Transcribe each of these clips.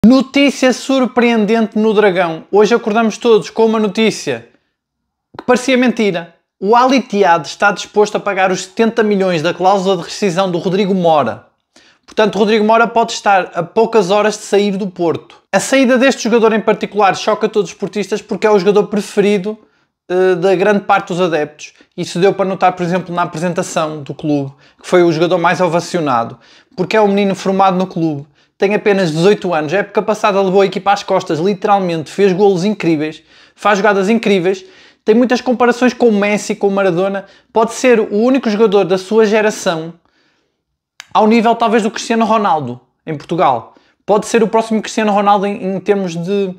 Notícia surpreendente no Dragão. Hoje acordamos todos com uma notícia que parecia mentira. O Al Ittihad está disposto a pagar os 70 milhões da cláusula de rescisão do Rodrigo Mora. Portanto, o Rodrigo Mora pode estar a poucas horas de sair do Porto. A saída deste jogador em particular choca todos os portistas porque é o jogador preferido da grande parte dos adeptos. Isso deu para notar, por exemplo, na apresentação do clube, que foi o jogador mais ovacionado, porque é um menino formado no clube. Tem apenas 18 anos, a época passada levou a equipa às costas, literalmente, fez golos incríveis, faz jogadas incríveis, tem muitas comparações com o Messi, com o Maradona, pode ser o único jogador da sua geração, ao nível talvez do Cristiano Ronaldo, em Portugal. Pode ser o próximo Cristiano Ronaldo em termos de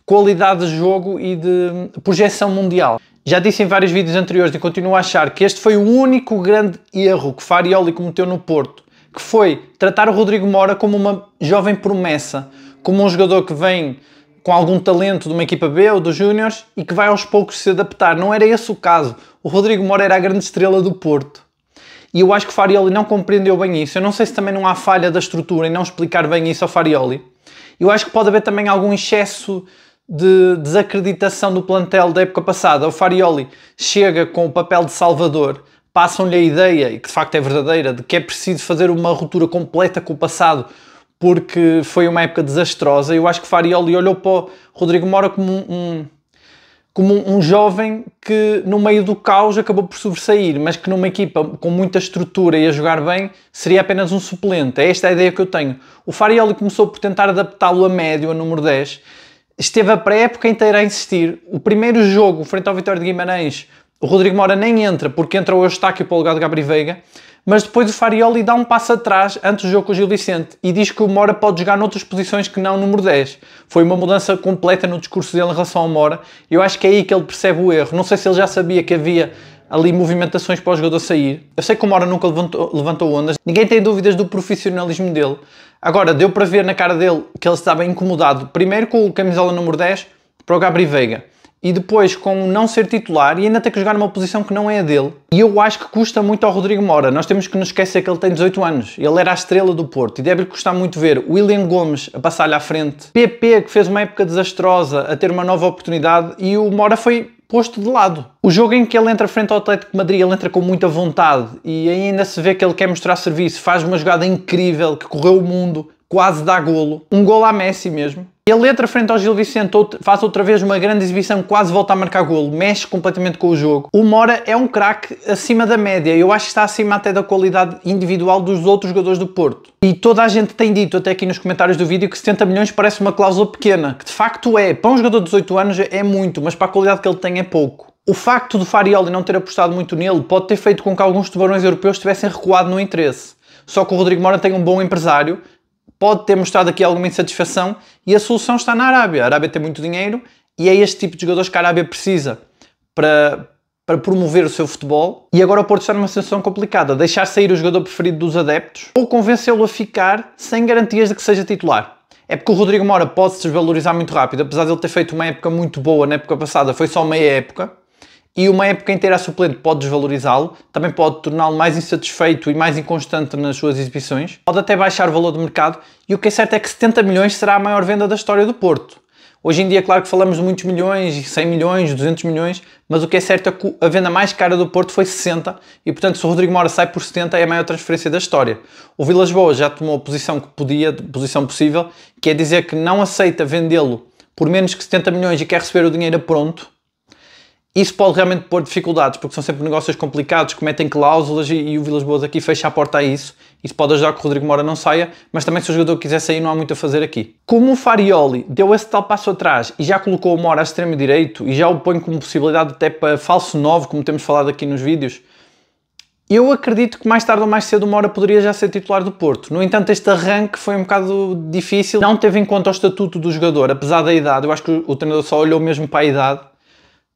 qualidade de jogo e de projeção mundial. Já disse em vários vídeos anteriores e continuo a achar que este foi o único grande erro que Farioli cometeu no Porto, que foi tratar o Rodrigo Mora como uma jovem promessa, como um jogador que vem com algum talento de uma equipa B ou dos Júniores e que vai aos poucos se adaptar. Não era esse o caso. O Rodrigo Mora era a grande estrela do Porto. E eu acho que o Farioli não compreendeu bem isso. Eu não sei se também não há falha da estrutura em não explicar bem isso ao Farioli. Eu acho que pode haver também algum excesso de desacreditação do plantel da época passada. O Farioli chega com o papel de salvador, passam-lhe a ideia, e que de facto é verdadeira, de que é preciso fazer uma ruptura completa com o passado porque foi uma época desastrosa. Eu acho que Farioli olhou para o Rodrigo Mora como um jovem que no meio do caos acabou por sobressair, mas que numa equipa com muita estrutura e a jogar bem seria apenas um suplente. É esta a ideia que eu tenho. O Farioli começou por tentar adaptá-lo a médio, a número 10. Esteve a pré-época inteira a insistir. O primeiro jogo, frente ao Vitória de Guimarães, o Rodrigo Mora nem entra, porque entra o Eustáquio para o lugar de Gabri Veiga, mas depois o Farioli dá um passo atrás antes do jogo com o Gil Vicente e diz que o Mora pode jogar noutras posições que não número 10. Foi uma mudança completa no discurso dele em relação ao Mora. Eu acho que é aí que ele percebe o erro. Não sei se ele já sabia que havia ali movimentações para o jogador sair. Eu sei que o Mora nunca levantou ondas. Ninguém tem dúvidas do profissionalismo dele. Agora, deu para ver na cara dele que ele estava incomodado, primeiro com o camisola número 10 para o Gabri Veiga, e depois com não ser titular e ainda ter que jogar numa posição que não é a dele. E eu acho que custa muito ao Rodrigo Mora. Nós temos que nos esquecer que ele tem 18 anos. Ele era a estrela do Porto e deve-lhe custar muito ver William Gomes a passar-lhe à frente, PP, que fez uma época desastrosa, a ter uma nova oportunidade, e o Mora foi posto de lado. O jogo em que ele entra frente ao Atlético de Madrid, ele entra com muita vontade e ainda se vê que ele quer mostrar serviço, faz uma jogada incrível que correu o mundo, quase dá golo, um golo à Messi mesmo. Ele entra frente ao Gil Vicente, faz outra vez uma grande exibição, quase volta a marcar golo, mexe completamente com o jogo. O Mora é um craque acima da média, eu acho que está acima até da qualidade individual dos outros jogadores do Porto. E toda a gente tem dito, até aqui nos comentários do vídeo, que 70 milhões parece uma cláusula pequena, que de facto é. Para um jogador de 18 anos é muito, mas para a qualidade que ele tem é pouco. O facto do Farioli não ter apostado muito nele pode ter feito com que alguns tubarões europeus tivessem recuado no interesse. Só que o Rodrigo Mora tem um bom empresário, pode ter mostrado aqui alguma insatisfação e a solução está na Arábia. A Arábia tem muito dinheiro e é este tipo de jogadores que a Arábia precisa para promover o seu futebol. E agora o Porto está numa situação complicada. Deixar sair o jogador preferido dos adeptos ou convencê-lo a ficar sem garantias de que seja titular. É porque o Rodrigo Mora pode se desvalorizar muito rápido, apesar de ele ter feito uma época muito boa na época passada, foi só meia época. E uma época inteira a suplente pode desvalorizá-lo, também pode torná-lo mais insatisfeito e mais inconstante nas suas exibições, pode até baixar o valor do mercado, e o que é certo é que 70 milhões será a maior venda da história do Porto. Hoje em dia, claro que falamos de muitos milhões, 100 milhões, 200 milhões, mas o que é certo é que a venda mais cara do Porto foi 60, e portanto se o Rodrigo Mora sai por 70 é a maior transferência da história. O Vilas Boas já tomou a posição que podia, posição possível, que é dizer que não aceita vendê-lo por menos que 70 milhões e quer receber o dinheiro a pronto. Isso pode realmente pôr dificuldades, porque são sempre negócios complicados, que metem cláusulas e o Vilas Boas aqui fecha a porta a isso. Isso pode ajudar que o Rodrigo Mora não saia, mas também se o jogador quiser sair não há muito a fazer aqui. Como o Farioli deu esse tal passo atrás e já colocou o Mora a extremo direito e já o põe como possibilidade até para falso 9, como temos falado aqui nos vídeos, eu acredito que mais tarde ou mais cedo o Mora poderia já ser titular do Porto. No entanto, este arranque foi um bocado difícil, não teve em conta o estatuto do jogador, apesar da idade. Eu acho que o treinador só olhou mesmo para a idade,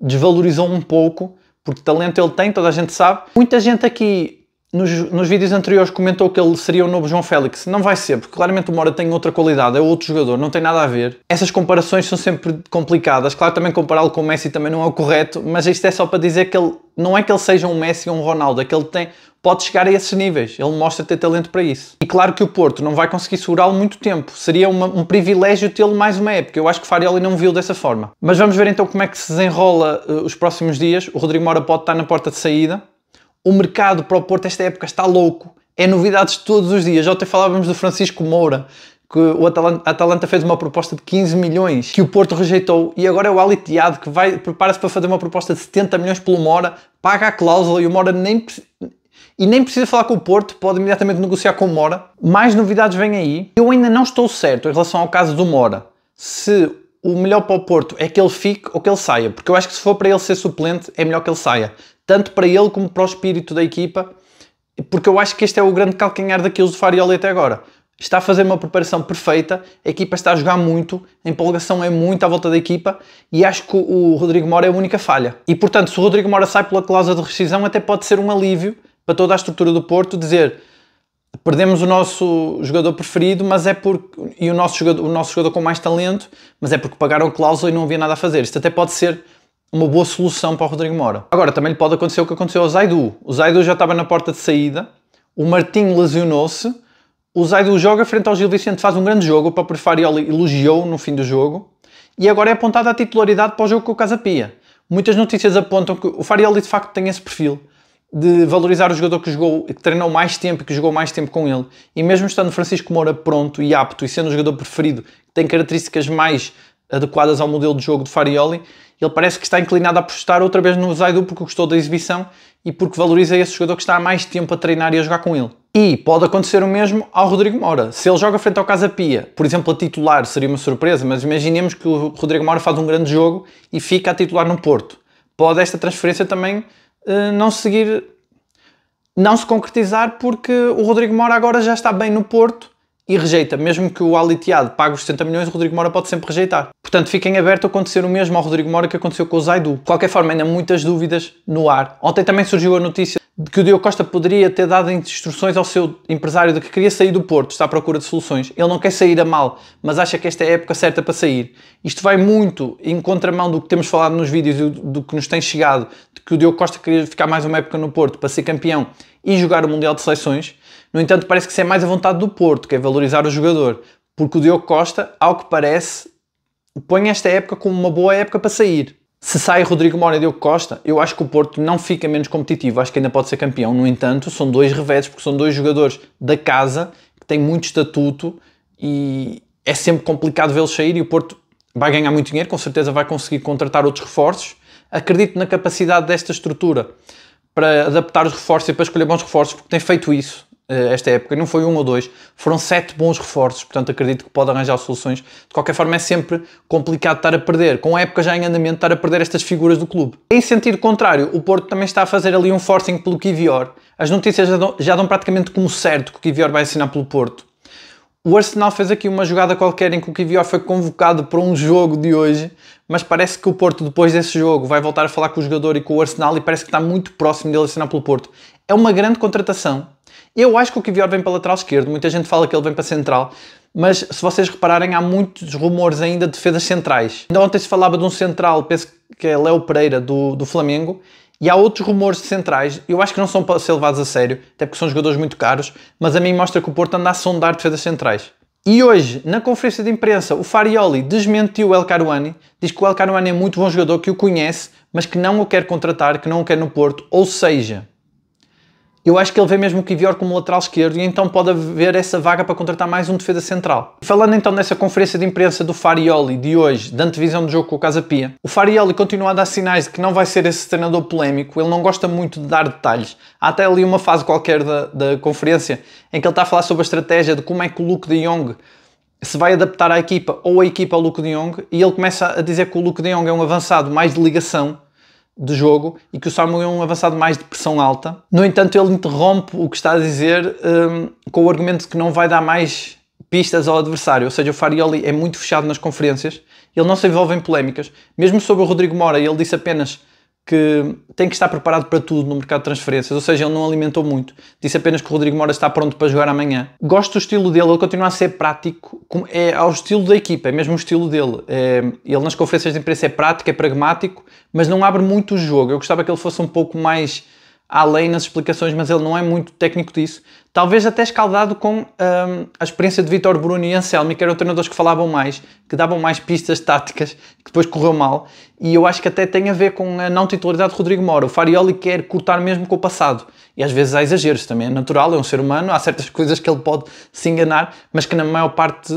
desvalorizou um pouco, porque talento ele tem, toda a gente sabe. Muita gente aqui nos vídeos anteriores comentou que ele seria o novo João Félix. Não vai ser, porque claramente o Mora tem outra qualidade, é outro jogador, não tem nada a ver. Essas comparações são sempre complicadas. Claro, também compará-lo com o Messi também não é o correto, mas isto é só para dizer que ele não é que ele seja um Messi ou um Ronaldo, é que ele pode chegar a esses níveis. Ele mostra ter talento para isso. E claro que o Porto não vai conseguir segurá-lo muito tempo. Seria um privilégio tê-lo mais uma época. Eu acho que o Farioli não viu dessa forma. Mas vamos ver então como é que se desenrola os próximos dias. O Rodrigo Moura pode estar na porta de saída. O mercado para o Porto esta época está louco. É novidades todos os dias. Já ontem falávamos do Francisco Moura, que o Atalanta fez uma proposta de 15 milhões, que o Porto rejeitou, e agora é o Ali Tiado que prepara-se para fazer uma proposta de 70 milhões pelo Moura, paga a cláusula e o Moura nem precisa falar com o Porto, pode imediatamente negociar com o Moura. Mais novidades vêm aí. Eu ainda não estou certo em relação ao caso do Moura, se o melhor para o Porto é que ele fique ou que ele saia, porque eu acho que se for para ele ser suplente, é melhor que ele saia, tanto para ele como para o espírito da equipa, porque eu acho que este é o grande calcanhar daquilo do Farioli até agora. Está a fazer uma preparação perfeita, a equipa está a jogar muito, a empolgação é muito à volta da equipa e acho que o Rodrigo Moura é a única falha. E portanto, se o Rodrigo Moura sai pela cláusula de rescisão, até pode ser um alívio para toda a estrutura do Porto, dizer perdemos o nosso jogador preferido, mas é porque o nosso jogador com mais talento, mas é porque pagaram a cláusula e não havia nada a fazer. Isto até pode ser uma boa solução para o Rodrigo Moura. Agora, também lhe pode acontecer o que aconteceu ao Zaidu. O Zaidu já estava na porta de saída, o Martinho lesionou-se, o Zaidu joga frente ao Gil Vicente, faz um grande jogo, o próprio Farioli elogiou no fim do jogo, e agora é apontada a titularidade para o jogo com o Casa Pia. Muitas notícias apontam que o Farioli de facto tem esse perfil de valorizar o jogador que jogou, que treinou mais tempo e que jogou mais tempo com ele. E mesmo estando Francisco Moura pronto e apto e sendo o jogador preferido, que tem características mais adequadas ao modelo de jogo de Farioli, ele parece que está inclinado a apostar outra vez no Zaidu porque gostou da exibição e porque valoriza esse jogador que está há mais tempo a treinar e a jogar com ele. E pode acontecer o mesmo ao Rodrigo Moura. Se ele joga frente ao Casa Pia, por exemplo, a titular, seria uma surpresa, mas imaginemos que o Rodrigo Moura faz um grande jogo e fica a titular no Porto. Pode esta transferência também não se concretizar porque o Rodrigo Moura agora já está bem no Porto e rejeita. Mesmo que o Ali Tiado pague os 70 milhões, o Rodrigo Moura pode sempre rejeitar. Portanto, fiquem abertos a acontecer o mesmo ao Rodrigo Moura que aconteceu com o Zaidu. De qualquer forma, ainda muitas dúvidas no ar. Ontem também surgiu a notícia de que o Diogo Costa poderia ter dado instruções ao seu empresário de que queria sair do Porto, está à procura de soluções. Ele não quer sair a mal, mas acha que esta é a época certa para sair. Isto vai muito em contramão do que temos falado nos vídeos e do que nos tem chegado, de que o Diogo Costa queria ficar mais uma época no Porto para ser campeão e jogar o Mundial de Seleções. No entanto, parece que isso é mais a vontade do Porto, que é valorizar o jogador, porque o Diogo Costa, ao que parece, põe esta época como uma boa época para sair. Se sai Rodrigo Moura e Diogo Costa, eu acho que o Porto não fica menos competitivo, acho que ainda pode ser campeão. No entanto, são dois reveses, porque são dois jogadores da casa, que têm muito estatuto e é sempre complicado vê-los sair e o Porto vai ganhar muito dinheiro, com certeza vai conseguir contratar outros reforços. Acredito na capacidade desta estrutura para adaptar os reforços e para escolher bons reforços, porque tem feito isso esta época, não foi um ou dois, foram 7 bons reforços, portanto acredito que pode arranjar soluções. De qualquer forma é sempre complicado estar a perder, com a época já em andamento, estar a perder estas figuras do clube. Em sentido contrário, o Porto também está a fazer ali um forcing pelo Kiwior. As notícias já dão praticamente como certo que o Kiwior vai assinar pelo Porto. O Arsenal fez aqui uma jogada qualquer em que o Kiwior foi convocado para um jogo de hoje, mas parece que o Porto depois desse jogo vai voltar a falar com o jogador e com o Arsenal e parece que está muito próximo dele assinar pelo Porto. É uma grande contratação. Eu acho que o Kiwior vem para lateral esquerdo, muita gente fala que ele vem para central, mas se vocês repararem há muitos rumores ainda de defesas centrais. Ainda ontem se falava de um central, penso que é Léo Pereira do Flamengo, e há outros rumores de centrais, eu acho que não são para ser levados a sério, até porque são jogadores muito caros, mas a mim mostra que o Porto anda a sondar defesas centrais. E hoje, na conferência de imprensa, o Farioli desmentiu o El Karouani, diz que o El Karouani é muito bom jogador, que o conhece, mas que não o quer contratar, que não o quer no Porto, ou seja, eu acho que ele vê mesmo o Kiwior como lateral esquerdo e então pode haver essa vaga para contratar mais um defesa central. Falando então dessa conferência de imprensa do Farioli de hoje, da antevisão do jogo com o Casa Pia, o Farioli continua a dar sinais de que não vai ser esse treinador polémico, ele não gosta muito de dar detalhes. Há até ali uma fase qualquer da conferência em que ele está a falar sobre a estratégia de como é que o Luuk de Jong se vai adaptar à equipa ou a equipa ao Luuk de Jong e ele começa a dizer que o Luuk de Jong é um avançado mais de ligação de jogo e que o Samuel é um avançado mais de pressão alta. No entanto, ele interrompe o que está a dizer com o argumento de que não vai dar mais pistas ao adversário. Ou seja, o Farioli é muito fechado nas conferências, ele não se envolve em polémicas. Mesmo sobre o Rodrigo Moura, ele disse apenas que tem que estar preparado para tudo no mercado de transferências, ou seja, ele não alimentou muito. Disse apenas que o Rodrigo Moura está pronto para jogar amanhã. Gosto do estilo dele, ele continua a ser prático, é ao estilo da equipa, é mesmo o estilo dele. Ele nas conferências de imprensa é prático, é pragmático, mas não abre muito o jogo. Eu gostava que ele fosse um pouco mais além nas explicações, mas ele não é muito técnico disso. Talvez até escaldado com a experiência de Vítor Bruno e Anselmi, que eram treinadores que falavam mais, que davam mais pistas táticas, que depois correu mal. E eu acho que até tem a ver com a não titularidade de Rodrigo Mora. O Farioli quer cortar mesmo com o passado. E às vezes há exageros, também é natural, é um ser humano, há certas coisas que ele pode se enganar, mas que na maior parte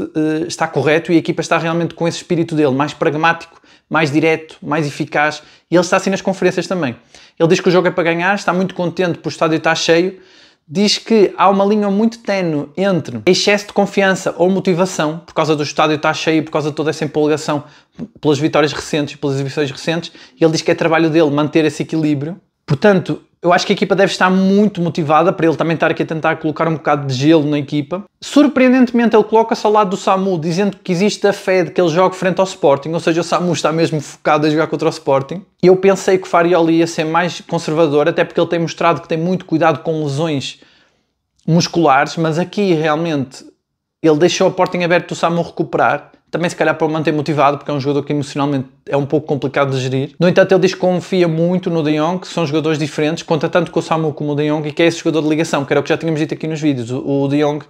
está correto e a equipa está realmente com esse espírito dele, mais pragmático, mais direto, mais eficaz, e ele está assim nas conferências também. Ele diz que o jogo é para ganhar, está muito contente porque o estádio está cheio, diz que há uma linha muito ténue entre excesso de confiança ou motivação, por causa do estádio estar cheio, por causa de toda essa empolgação pelas vitórias recentes, pelas exibições recentes, e ele diz que é trabalho dele manter esse equilíbrio. Portanto, eu acho que a equipa deve estar muito motivada para ele também estar aqui a tentar colocar um bocado de gelo na equipa. Surpreendentemente, ele coloca-se ao lado do Samu, dizendo que existe a fé de que ele jogue frente ao Sporting, ou seja, o Samu está mesmo focado a jogar contra o Sporting. E eu pensei que o Farioli ia ser mais conservador, até porque ele tem mostrado que tem muito cuidado com lesões musculares, mas aqui realmente ele deixou a porta em aberto do Samu recuperar. Também se calhar para o manter motivado, porque é um jogador que emocionalmente é um pouco complicado de gerir. No entanto, ele diz que confia muito no De Jong, que são jogadores diferentes, conta tanto com o Samu como o De Jong, e que é esse jogador de ligação, que era o que já tínhamos dito aqui nos vídeos. O De Jong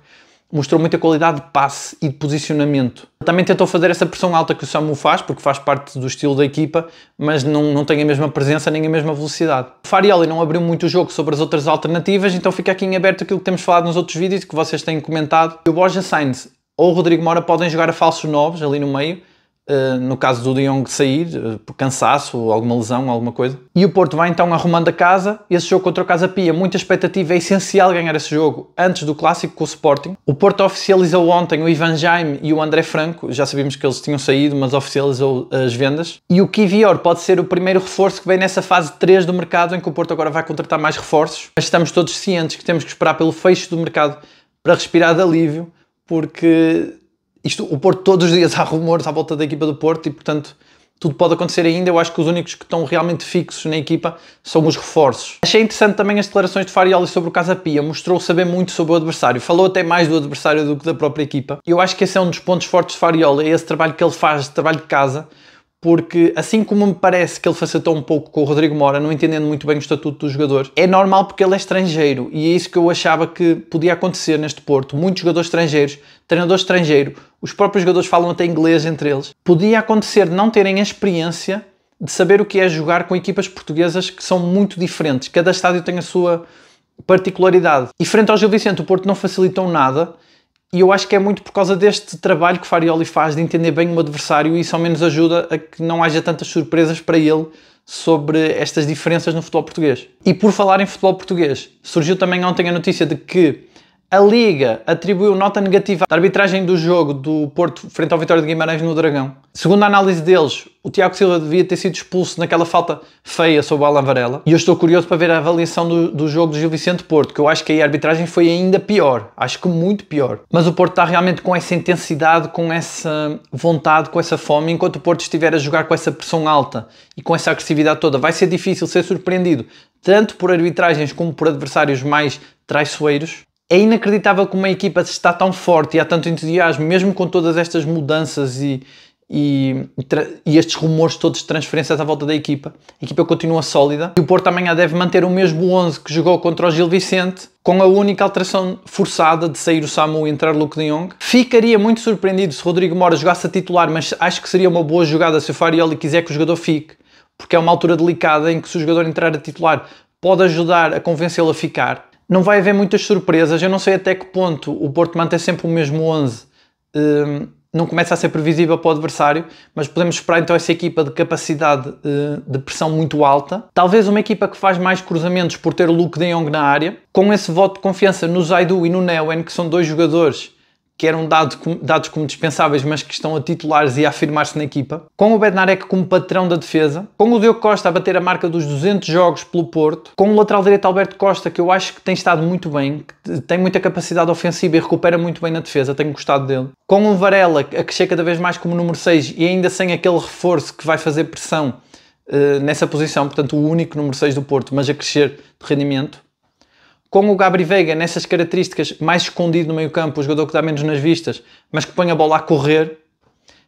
mostrou muita qualidade de passe e de posicionamento. Ele também tentou fazer essa pressão alta que o Samu faz, porque faz parte do estilo da equipa, mas não tem a mesma presença nem a mesma velocidade. O Farioli não abriu muito o jogo sobre as outras alternativas, então fica aqui em aberto aquilo que temos falado nos outros vídeos, que vocês têm comentado. E o Borja Sainz ou o Rodrigo Mora podem jogar a falsos 9 ali no meio, no caso do De Jong sair, por cansaço ou alguma lesão, alguma coisa. E o Porto vai então arrumando a casa. Esse jogo contra o Casa Pia, muita expectativa, é essencial ganhar esse jogo antes do clássico com o Sporting. O Porto oficializou ontem o Ivan Jaime e o André Franco, já sabíamos que eles tinham saído, mas oficializou as vendas. E o Kivior pode ser o primeiro reforço que vem nessa fase 3 do mercado, em que o Porto agora vai contratar mais reforços. Mas estamos todos cientes que temos que esperar pelo fecho do mercado para respirar de alívio, porque o Porto todos os dias há rumores à volta da equipa do Porto e, portanto, tudo pode acontecer ainda. Eu acho que os únicos que estão realmente fixos na equipa são os reforços. Achei interessante também as declarações de Farioli sobre o Casa Pia. Mostrou saber muito sobre o adversário. Falou até mais do adversário do que da própria equipa. Eu acho que esse é um dos pontos fortes de Farioli, é esse trabalho que ele faz, trabalho de casa, porque assim como me parece que ele facilitou um pouco com o Rodrigo Mora, não entendendo muito bem o estatuto do jogador, é normal porque ele é estrangeiro, e é isso que eu achava que podia acontecer neste Porto. Muitos jogadores estrangeiros, treinador estrangeiro, os próprios jogadores falam até inglês entre eles. Podia acontecer de não terem a experiência de saber o que é jogar com equipas portuguesas que são muito diferentes. Cada estádio tem a sua particularidade. E frente ao Gil Vicente, o Porto não facilitou nada. E eu acho que é muito por causa deste trabalho que Farioli faz de entender bem o adversário, e isso ao menos ajuda a que não haja tantas surpresas para ele sobre estas diferenças no futebol português. E por falar em futebol português, surgiu também ontem a notícia de que a Liga atribuiu nota negativa à arbitragem do jogo do Porto frente ao Vitória de Guimarães no Dragão. Segundo a análise deles, o Tiago Silva devia ter sido expulso naquela falta feia sobre o Alan Varela. E eu estou curioso para ver a avaliação do jogo do Gil Vicente Porto, que eu acho que aí a arbitragem foi ainda pior. Acho que muito pior. Mas o Porto está realmente com essa intensidade, com essa vontade, com essa fome. Enquanto o Porto estiver a jogar com essa pressão alta e com essa agressividade toda, vai ser difícil ser surpreendido, tanto por arbitragens como por adversários mais traiçoeiros. É inacreditável como a equipa está tão forte e há tanto entusiasmo, mesmo com todas estas mudanças e estes rumores todos de transferências à volta da equipa. A equipa continua sólida e o Porto amanhã deve manter o mesmo 11 que jogou contra o Gil Vicente, com a única alteração forçada de sair o Samu e entrar o Luke de Jong. Ficaria muito surpreendido se Rodrigo Mora jogasse a titular, mas acho que seria uma boa jogada se o Farioli quiser que o jogador fique, porque é uma altura delicada em que, se o jogador entrar a titular, pode ajudar a convencê-lo a ficar. Não vai haver muitas surpresas. Eu não sei até que ponto o Porto mantém sempre o mesmo 11. Não começa a ser previsível para o adversário, mas podemos esperar então essa equipa de capacidade de pressão muito alta. Talvez uma equipa que faz mais cruzamentos por ter o Luke de Jong na área, com esse voto de confiança no Zaidu e no Neuen, que são dois jogadores que eram dados como dispensáveis, mas que estão a titulares e a afirmar-se na equipa. Com o Bednarek como patrão da defesa. Com o Diogo Costa a bater a marca dos 200 jogos pelo Porto. Com o lateral direito Alberto Costa, que eu acho que tem estado muito bem, que tem muita capacidade ofensiva e recupera muito bem na defesa, tenho gostado dele. Com o Varela, a crescer cada vez mais como número 6 e ainda sem aquele reforço que vai fazer pressão nessa posição, portanto o único número 6 do Porto, mas a crescer de rendimento. Com o Gabri Veiga, nessas características, mais escondido no meio campo, o jogador que dá menos nas vistas, mas que põe a bola a correr,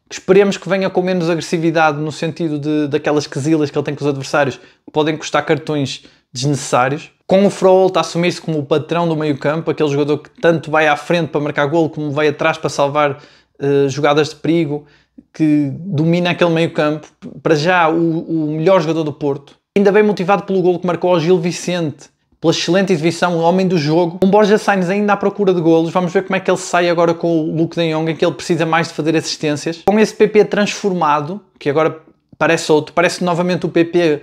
que esperemos que venha com menos agressividade, no sentido daquelas quesilas que ele tem com os adversários, que podem custar cartões desnecessários. Com o Froholt a assumir-se como o patrão do meio campo, aquele jogador que tanto vai à frente para marcar golo, como vai atrás para salvar jogadas de perigo, que domina aquele meio campo. Para já, o melhor jogador do Porto. Ainda bem motivado pelo golo que marcou ao Gil Vicente, pela excelente exibição, o homem do jogo. Um Borja Sainz ainda à procura de golos. Vamos ver como é que ele sai agora com o Luuk de Jong, em que ele precisa mais de fazer assistências. Com esse PP transformado, que agora parece outro, parece novamente o PP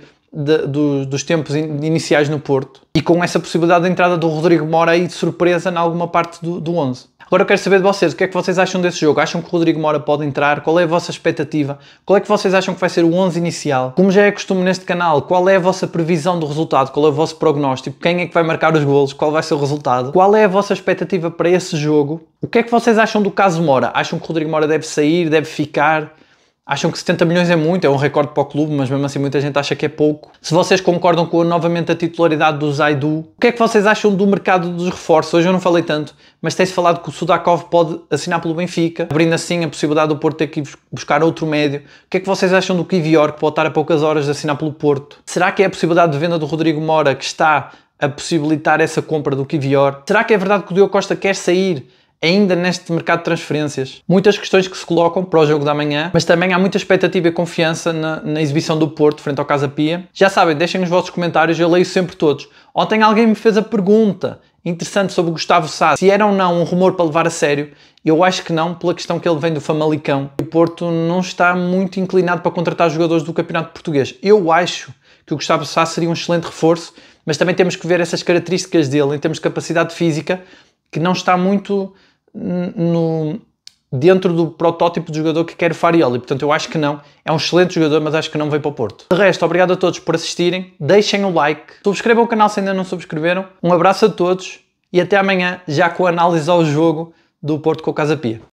dos tempos iniciais no Porto, e com essa possibilidade de entrada do Rodrigo Mora aí de surpresa em alguma parte do 11. Agora eu quero saber de vocês, o que é que vocês acham desse jogo? Acham que o Rodrigo Mora pode entrar? Qual é a vossa expectativa? Qual é que vocês acham que vai ser o 11 inicial? Como já é costume neste canal, qual é a vossa previsão do resultado? Qual é o vosso prognóstico? Quem é que vai marcar os golos? Qual vai ser o resultado? Qual é a vossa expectativa para esse jogo? O que é que vocês acham do caso Mora? Acham que o Rodrigo Mora deve sair, deve ficar? Acham que 70 milhões é muito, é um recorde para o clube, mas mesmo assim muita gente acha que é pouco. Se vocês concordam com novamente a titularidade do Zaidu, o que é que vocês acham do mercado dos reforços? Hoje eu não falei tanto, mas tem-se falado que o Sudakov pode assinar pelo Benfica, abrindo assim a possibilidade do Porto ter que ir buscar outro médio. O que é que vocês acham do Kiwior, que pode estar a poucas horas de assinar pelo Porto? Será que é a possibilidade de venda do Rodrigo Mora que está a possibilitar essa compra do Kiwior? Será que é verdade que o Diogo Costa quer sair ainda neste mercado de transferências? Muitas questões que se colocam para o jogo da manhã, mas também há muita expectativa e confiança na exibição do Porto frente ao Casa Pia. Já sabem, deixem os vossos comentários, eu leio sempre todos. Ontem alguém me fez a pergunta interessante sobre o Gustavo Sá, se era ou não um rumor para levar a sério. Eu acho que não, pela questão que ele vem do Famalicão. O Porto não está muito inclinado para contratar jogadores do Campeonato Português. Eu acho que o Gustavo Sá seria um excelente reforço, mas também temos que ver essas características dele em termos de capacidade física, que não está muito dentro do protótipo de jogador que quer o Farioli. Portanto, eu acho que não. É um excelente jogador, mas acho que não veio para o Porto. De resto, obrigado a todos por assistirem. Deixem o like. Subscrevam o canal se ainda não subscreveram. Um abraço a todos e até amanhã, já com a análise ao jogo do Porto com o Casa Pia.